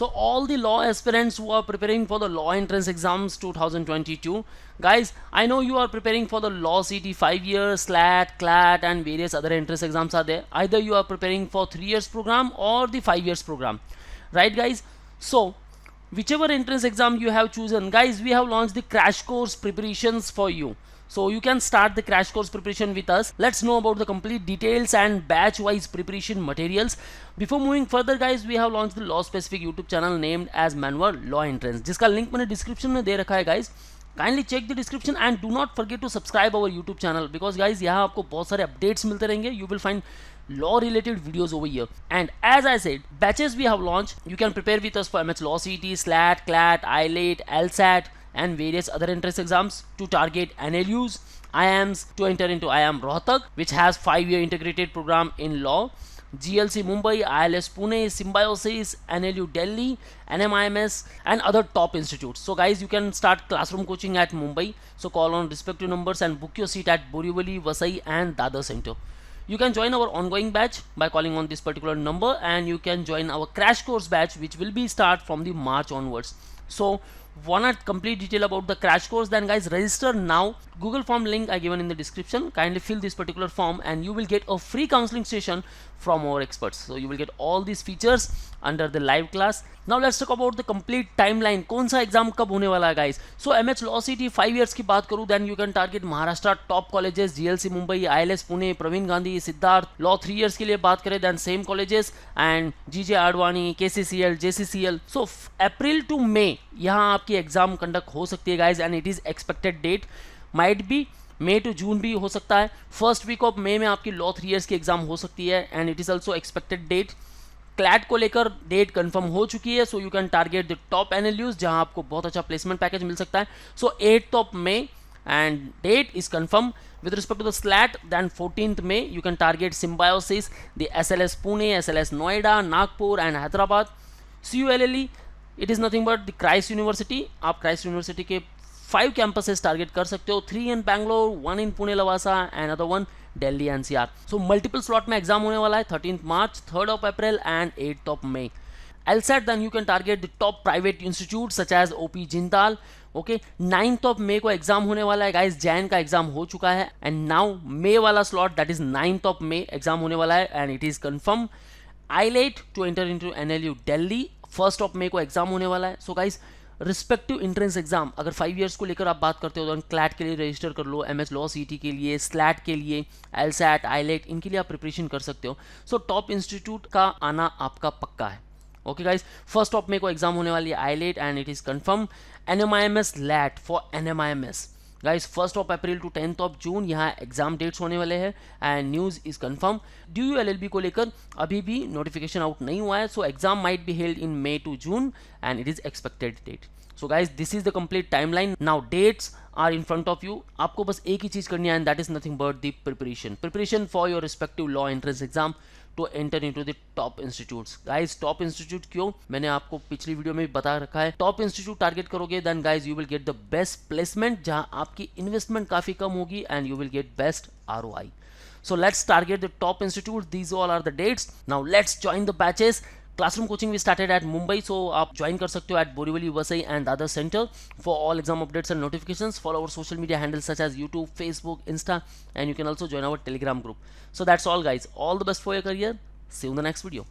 So all the law aspirants who are preparing for the law entrance exams 2022, guys, I know you are preparing for the law CET 5 years, SLAT, CLAT and various other entrance exams are there. Either you are preparing for 3 years program or the 5 years program, right guys? So whichever entrance exam you have chosen, guys, we have launched the crash course preparations for you. So you can start the crash course preparation with us. Let's know about the complete details and batch wise preparation materials. Before moving further, guys, we have launched the law specific YouTube channel named as Manual Law Entrance, जिसका link मैंने description में दे रखा है guys. Kindly check the description and do not forget to subscribe our YouTube channel because guys यहाँ आपको बहुत सारे updates मिलते रहेंगे. You will find law related videos over here. And as I said, batches we have launched. You can prepare with us for MH Law CET, SLAT, CLAT, AILET, LSAT and various other entrance exams to target NLUs, IIMs to enter into IIM Rohtak, which has 5-year integrated program in law, GLC Mumbai, ILS Pune, Symbiosis, NLU Delhi, NMIMS and other top institutes. So guys, you can start classroom coaching at Mumbai. So call on respective numbers and book your seat at Borivali, Vasai and Dadar Center. You can join our ongoing batch by calling on this particular number, and you can join our crash course batch which will be start from the March onwards. So want a complete detail about the crash course, then guys register now. Google form link I given in the description. Kindly fill this particular form and you will get a free counseling session from our experts. So you will get all these features under the live class. Now let's talk about the complete timeline. कौन सा exam कब होने वाला है guys? So MH Law CET 5 years की बात करूँ, then you can target Maharashtra top colleges, GLC Mumbai, ILS Pune, Praveen Gandhi, Siddharth. Law 3 years के लिए बात करें, then same colleges and GJ Advani, KCCL, JCCL. So April to May यहाँ आपकी exam conduct हो सकती है guys, and it is expected date might be May to June भी हो सकता है. फर्स्ट वीक ऑफ मई में आपकी लॉ 3 इयर्स की एग्जाम हो सकती है and it is also expected date. CLAT को लेकर डेट कंफर्म हो चुकी है. So you can target the top NLUs जहां आपको बहुत अच्छा प्लेसमेंट पैकेज मिल सकता है. So 8th of May and date is confirm. With respect to the SLAT, then 14th May, you can target Symbiosis, the SLS Pune, SLS Noida, Nagpur and Hyderabad. CULLE, it is nothing but the Christ University. आप Christ University के 5 campuses target कर सकते हो. 3 in Bangalore, 1 in Pune Lavasa and another one Delhi NCR. So multiple slot में exam होने वाला है 13th March, 3rd of April and 8th of May. LSAT, then you can target the top private institutes such as OP Jindal. Okay 9th of May को exam होने वाला है guys. Jain का exam हो चुका है एंड नाउ मे वाला slot that is 9th of May exam होने वाला है and it is confirm. AILET to enter into NLU Delhi 1st of May को एग्जाम होने वाला है. So guys respective entrance exam अगर 5 इयर्स को लेकर आप बात करते हो तो क्लैट के लिए रजिस्टर कर लो, एमएच लॉ सीईटी के लिए, स्लैट के लिए, एलसैट, आईलेट, इनके लिए आप प्रिपरेशन कर सकते हो. सो टॉप इंस्टीट्यूट का आना आपका पक्का है. Okay guys, 1st of May को एग्जाम होने वाली है AILET and it is confirm. NMIMS LAT for NMIMS guys 1st of April to 10th of June यहाँ एग्जाम डेट्स होने वाले हैं and news is confirm. DU LLB को लेकर अभी भी नोटिफिकेशन आउट नहीं हुआ है. So exam might be held in May to June and it is expected date. So guys this is the complete timeline. Now dates are in front of you. आपको बस एक ही चीज करनी है and that is nothing but the preparation for your respective law entrance exam to enter into the top institutes. Guys top institute क्यों, मैंने आपको पिछली वीडियो में बता रखा है. टॉप इंस्टीट्यूट टारगेट करोगे then guys you will get the best placement जहां आपकी इन्वेस्टमेंट काफी कम होगी and you will get best ROI. So let's target the top institutes. These all are the dates. Now let's join the batches. Classroom coaching we started at Mumbai, so आप join कर सकते हो at Borivali, Vasai and Dadar Center. For all exam updates and notifications, follow our social media handles such as YouTube, Facebook, Insta, and you can also join our Telegram group. So that's all guys. All the best for your career. See you in the next video.